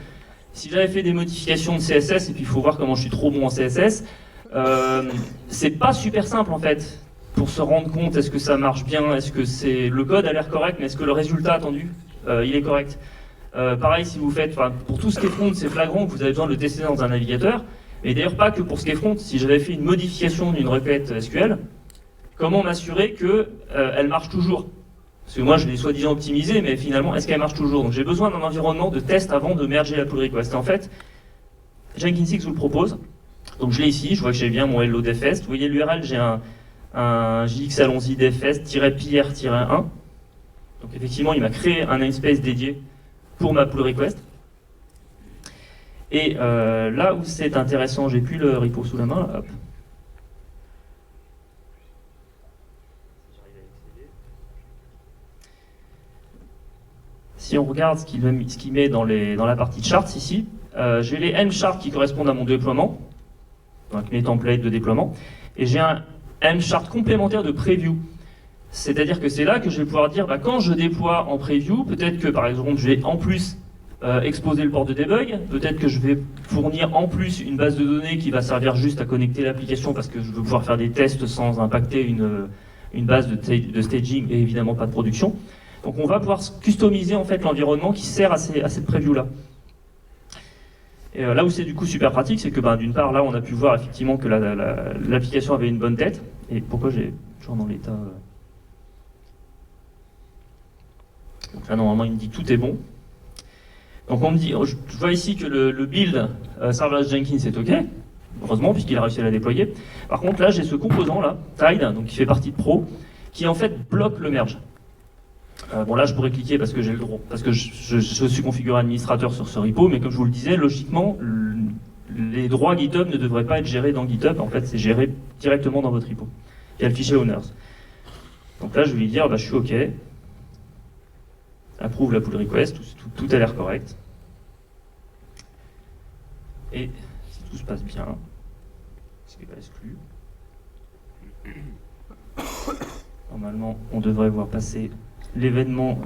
Si j'avais fait des modifications de CSS, et puis il faut voir comment je suis trop bon en CSS, c'est pas super simple en fait, pour se rendre compte est-ce que ça marche bien, est-ce que le code a l'air correct, mais est-ce que le résultat attendu, il est correct. Pareil si vous faites, pour tout ce qui est front, c'est flagrant que vous avez besoin de le tester dans un navigateur, mais d'ailleurs pas que pour ce qui est front, si j'avais fait une modification d'une requête SQL, comment m'assurer qu'elle marche toujours? Parce que moi, je l'ai soi-disant optimisée, mais finalement, est-ce qu'elle marche toujours? Donc j'ai besoin d'un environnement de test avant de merger la pull request. En fait, Jenkins X vous le propose. Donc je l'ai ici, je vois que j'ai bien mon hello devfest. Vous voyez l'URL, j'ai un JX allons-y devfest-pr-1. Donc effectivement, il m'a créé un namespace dédié pour ma pull request. Et là où c'est intéressant, j'ai plus le repo sous la main, là, hop. si on regarde ce qu'il met dans la partie charts ici, j'ai les M charts qui correspondent à mon déploiement, donc mes templates de déploiement, et j'ai un M chart complémentaire de preview. C'est-à-dire que c'est là que je vais pouvoir dire, quand je déploie en preview, peut-être que par exemple je vais en plus exposer le port de debug, peut-être que je vais fournir en plus une base de données qui va servir juste à connecter l'application parce que je veux pouvoir faire des tests sans impacter une base de staging et évidemment pas de production. Donc on va pouvoir customiser en fait l'environnement qui sert à cette preview-là. Et là où c'est du coup super pratique, c'est que d'une part là on a pu voir effectivement que l'application avait une bonne tête. Et pourquoi j'ai toujours dans l'état donc là normalement il me dit tout est bon. Donc on me dit, je vois ici que le build serverless Jenkins est OK, heureusement puisqu'il a réussi à la déployer. Par contre là j'ai ce composant là, Tide, donc qui fait partie de Pro, qui en fait bloque le merge. Bon là je pourrais cliquer parce que j'ai le droit, parce que je suis configuré administrateur sur ce repo, mais comme je vous le disais, logiquement les droits GitHub ne devraient pas être gérés dans GitHub, en fait c'est géré directement dans votre repo. Il y a le fichier owners. Donc là je vais lui dire je suis OK, approuve la pull request, tout a l'air correct. Et si tout se passe bien, ce qui n'est pas exclu, normalement on devrait voir passer l'événement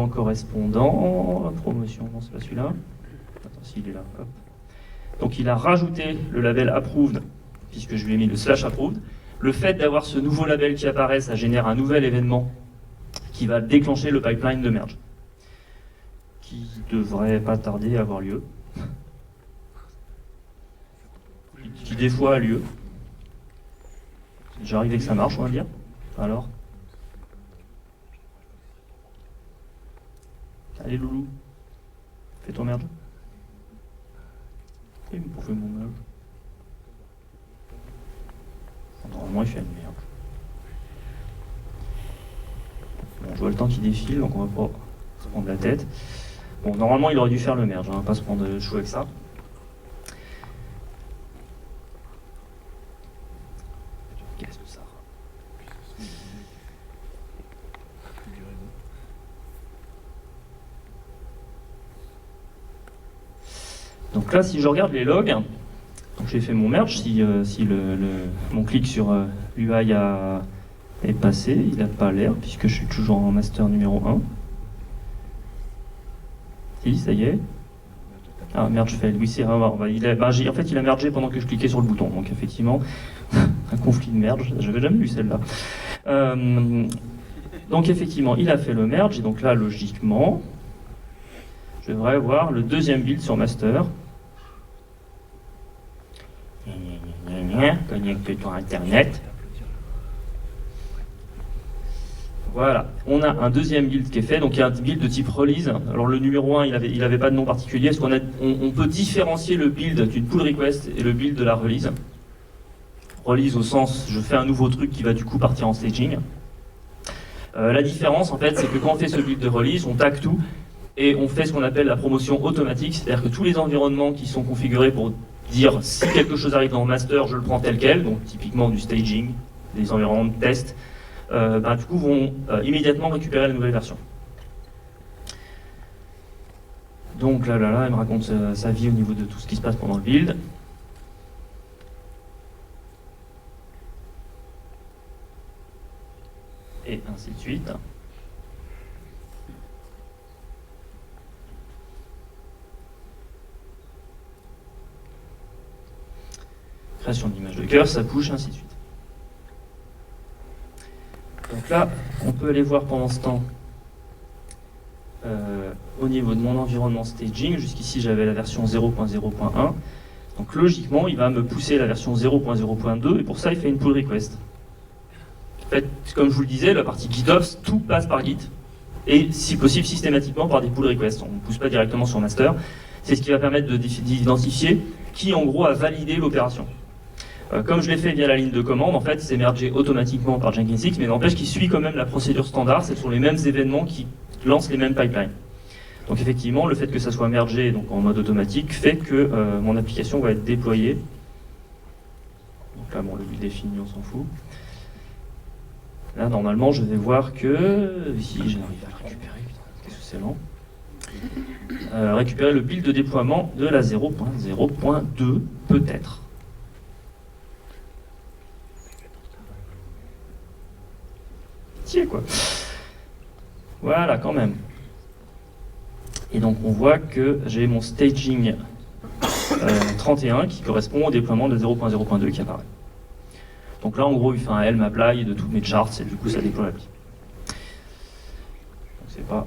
correspondant, promotion, non c'est pas celui-là, attends s'il est là, hop. Donc il a rajouté le label approved, puisque je lui ai mis le /approved. Le fait d'avoir ce nouveau label qui apparaît, ça génère un nouvel événement qui va déclencher le pipeline de merge, qui devrait pas tarder à avoir lieu, qui des fois a lieu. C'est déjà arrivé que ça marche, on va dire. Alors allez loulou, fais ton merge. Et pour faire mon merge. Normalement il fait une merde. Bon, je vois le temps qui défile, donc on va pas se prendre la tête. Bon, normalement il aurait dû faire le merge, pas se prendre le chou avec ça. Qu'est-ce que ça? Donc là, si je regarde les logs, donc j'ai fait mon merge, si mon clic sur l'UI est passé, il n'a pas l'air, puisque je suis toujours en master numéro 1. Si, ça y est. Ah, merge fail, oui, c'est en fait, il a mergé pendant que je cliquais sur le bouton, donc effectivement, un conflit de merge, j'avais jamais vu celle-là. Donc effectivement, il a fait le merge, et donc là, logiquement, je devrais voir le deuxième build sur master. Connecte-toi à Internet. Voilà, on a un deuxième build qui est fait, donc il y a un build de type release. Alors le numéro 1, il avait pas de nom particulier, parce on peut différencier le build d'une pull request et le build de la release. Release au sens, je fais un nouveau truc qui va du coup partir en staging. La différence en fait, c'est que quand on fait ce build de release, on tag tout et on fait ce qu'on appelle la promotion automatique, c'est-à-dire que tous les environnements qui sont configurés pour dire si quelque chose arrive dans le master, je le prends tel quel, donc typiquement du staging, des environnements de test, du coup vont immédiatement récupérer la nouvelle version. Donc là, il me raconte sa vie au niveau de tout ce qui se passe pendant le build. Et ainsi de suite. Création d'image de cœur, ça push, ainsi de suite. Donc là, on peut aller voir pendant ce temps au niveau de mon environnement staging. Jusqu'ici, j'avais la version 0.0.1. Donc logiquement, il va me pousser la version 0.0.2 et pour ça, il fait une pull request. En fait, comme je vous le disais, la partie GitOps, tout passe par Git et si possible systématiquement par des pull requests. On ne pousse pas directement sur master. C'est ce qui va permettre d'identifier qui en gros a validé l'opération. Comme je l'ai fait via la ligne de commande, en fait, c'est mergé automatiquement par Jenkins X, mais n'empêche qu'il suit quand même la procédure standard. Ce sont les mêmes événements qui lancent les mêmes pipelines. Donc effectivement, le fait que ça soit mergé donc en mode automatique fait que mon application va être déployée. Donc là, bon, le build est fini, on s'en fout. Là, normalement, je vais voir que ici, j'arrive à le récupérer. excellent. Récupérer le build de déploiement de la 0.0.2, peut-être. Pitié, quoi. Voilà, quand même. Et donc on voit que j'ai mon staging 31 qui correspond au déploiement de 0.0.2 qui apparaît. Donc là, en gros, il fait un Helm apply de toutes mes charts et du coup, ça déploie l'appli. Donc c'est pas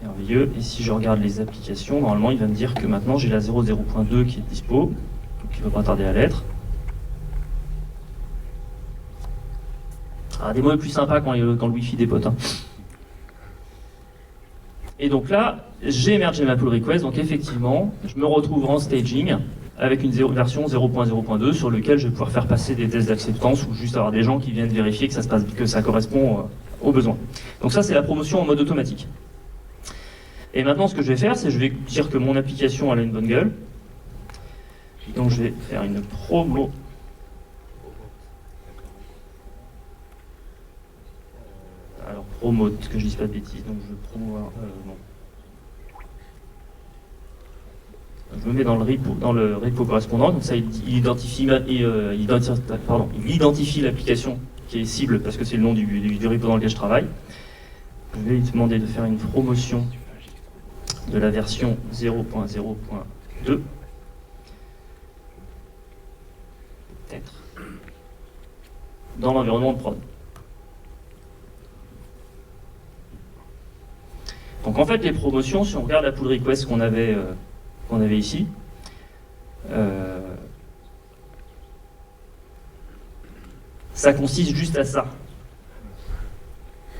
merveilleux. Et si je regarde les applications, normalement, il va me dire que maintenant, j'ai la 0.0.2 qui est dispo, donc il ne va pas tarder à l'être. Ah, des mots plus sympas quand le Wi-Fi dépote. Hein. Et donc là, j'ai mergé ma pull request, donc effectivement, je me retrouve en staging avec une version 0.0.2 sur lequel je vais pouvoir faire passer des tests d'acceptance ou juste avoir des gens qui viennent vérifier que ça correspond aux besoins. Donc ça, c'est la promotion en mode automatique. Et maintenant, ce que je vais faire, c'est que je vais dire que mon application elle a une bonne gueule. Donc je vais faire une promo. Alors promote, que je dise pas de bêtises, donc je promouvoir. Non. Je me mets dans le repo correspondant, donc ça il identifie l'application qui est cible parce que c'est le nom du repo dans lequel je travaille. Je vais lui demander de faire une promotion de la version 0.0.2. Peut-être. Dans l'environnement de prod. Donc en fait les promotions, si on regarde la pull request qu'on avait ici, ça consiste juste à ça.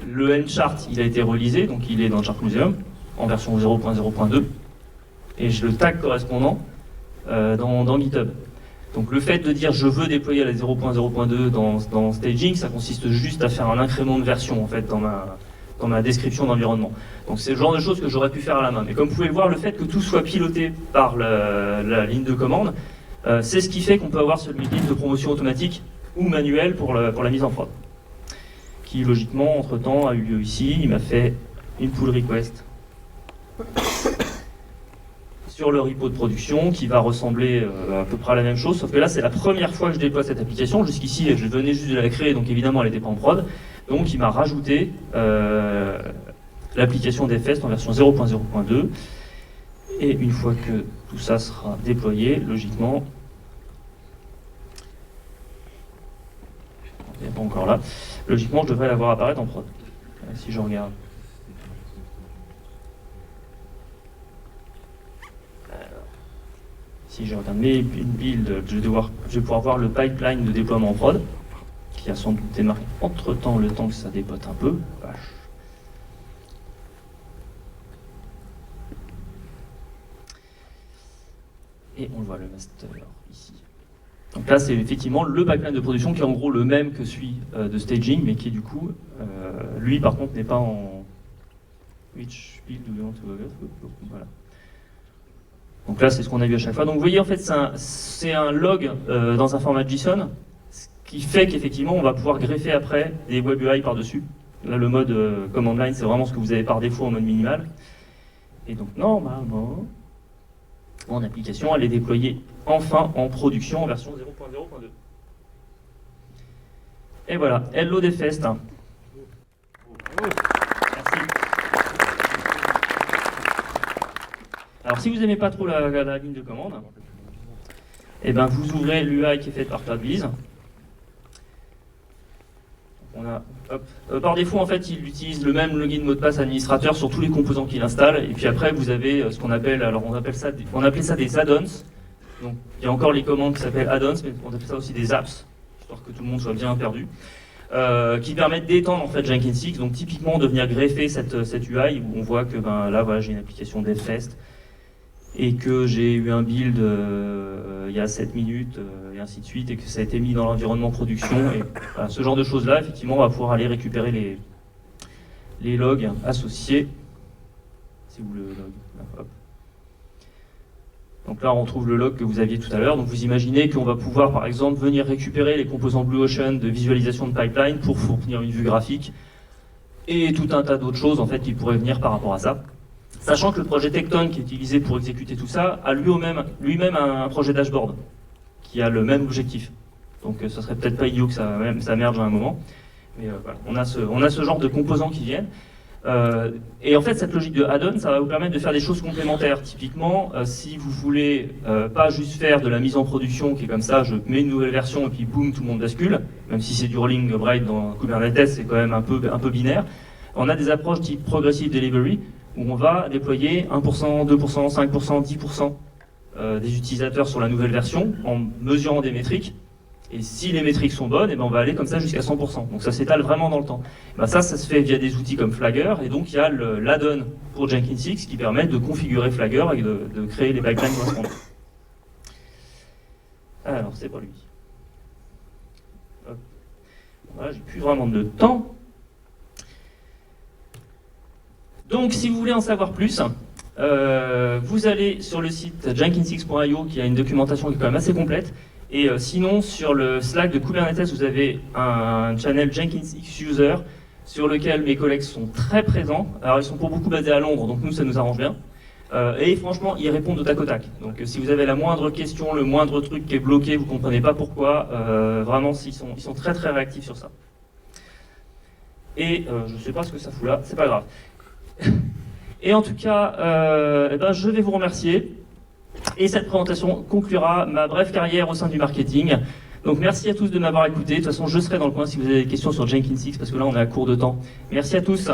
Le Helm chart, il a été relisé, donc il est dans le Chart Museum, en version 0.0.2, et j'ai le tag correspondant dans GitHub. Donc le fait de dire je veux déployer la 0.0.2 dans staging, ça consiste juste à faire un incrément de version en fait dans ma description d'environnement. Donc c'est le genre de choses que j'aurais pu faire à la main. Mais comme vous pouvez le voir, le fait que tout soit piloté par la ligne de commande, c'est ce qui fait qu'on peut avoir ce ligne de promotion automatique ou manuelle pour la mise en prod. Qui logiquement, entre-temps, a eu lieu ici. Il m'a fait une pull request sur le repo de production qui va ressembler à peu près à la même chose, sauf que là c'est la première fois que je déploie cette application. Jusqu'ici je venais juste de la créer, donc évidemment elle n'était pas en prod. Donc il m'a rajouté l'application DevFest en version 0.0.2. Et une fois que tout ça sera déployé, logiquement, il n'est pas encore là, logiquement je devrais la voir apparaître en prod. Si je regarde. Si je regarde mes builds, je vais pouvoir voir le pipeline de déploiement en prod, qui a sans doute démarré entre-temps, le temps que ça dépote un peu. Vache. Et on voit le master ici. Donc là, c'est effectivement le pipeline de production qui est en gros le même que celui de staging, mais qui du coup, lui par contre n'est pas en which build do you want to go? Voilà. Donc là, c'est ce qu'on a vu à chaque fois. Donc vous voyez, en fait, c'est un log dans un format JSON, ce qui fait qu'effectivement, on va pouvoir greffer après des web UI par-dessus. Là, le mode command line, c'est vraiment ce que vous avez par défaut en mode minimal. Et donc, normalement, mon application, elle est déployée enfin en production en version 0.0.2. Et voilà, hello DevFest. Merci. Alors si vous n'aimez pas trop la ligne de commande, eh ben, vous ouvrez l'UI qui est faite par CloudBees. Par défaut, en fait, il utilise le même login mot de passe administrateur sur tous les composants qu'il installe. Et puis après, vous avez ce qu'on appelle, alors on appelait ça des add-ons. Donc il y a encore les commandes qui s'appellent add-ons, mais on appelle ça aussi des apps, histoire que tout le monde soit bien perdu. Qui permettent d'étendre en fait Jenkins 6, donc typiquement de venir greffer cette UI où on voit que là voilà, j'ai une application DevFest et que j'ai eu un build il y a 7 minutes et ainsi de suite et que ça a été mis dans l'environnement production et voilà, ce genre de choses là effectivement on va pouvoir aller récupérer les logs associés. C'est où le log là, hop. Donc là on retrouve le log que vous aviez tout à l'heure. Donc vous imaginez qu'on va pouvoir par exemple venir récupérer les composants Blue Ocean de visualisation de pipeline pour fournir une vue graphique et tout un tas d'autres choses en fait qui pourraient venir par rapport à ça. Sachant que le projet Tekton qui est utilisé pour exécuter tout ça a lui-même un projet dashboard qui a le même objectif. Donc ça serait peut-être pas idiot que ça merge à un moment. Mais voilà, on a ce genre de composants qui viennent. Et en fait, cette logique de add-on, ça va vous permettre de faire des choses complémentaires. Typiquement, si vous voulez pas juste faire de la mise en production qui est comme ça, je mets une nouvelle version et puis boum, tout le monde bascule, même si c'est du rolling upgrade dans Kubernetes, c'est quand même un peu binaire. On a des approches type progressive delivery, où on va déployer 1%, 2%, 5%, 10% des utilisateurs sur la nouvelle version en mesurant des métriques. Et si les métriques sont bonnes, et ben on va aller comme ça jusqu'à 100%. Donc ça s'étale vraiment dans le temps. Ben ça se fait via des outils comme Flagger, et donc il y a l'add-on pour Jenkins X qui permet de configurer Flagger et de créer les pipelines correspondants. Alors c'est pas lui. Hop. Voilà, j'ai plus vraiment de temps. Donc si vous voulez en savoir plus, vous allez sur le site jenkinsx.io qui a une documentation qui est quand même assez complète. Et sinon, sur le Slack de Kubernetes, vous avez un channel Jenkins X User sur lequel mes collègues sont très présents. Alors, ils sont pour beaucoup basés à Londres, donc nous, ça nous arrange bien. Et franchement, ils répondent au tac au tac. Donc, si vous avez la moindre question, le moindre truc qui est bloqué, vous ne comprenez pas pourquoi, vraiment, ils sont très très réactifs sur ça. Et je ne sais pas ce que ça fout là, c'est pas grave. Et en tout cas, je vais vous remercier. Et cette présentation conclura ma brève carrière au sein du marketing. Donc merci à tous de m'avoir écouté. De toute façon, je serai dans le coin si vous avez des questions sur Jenkins X, parce que là, on est à court de temps. Merci à tous.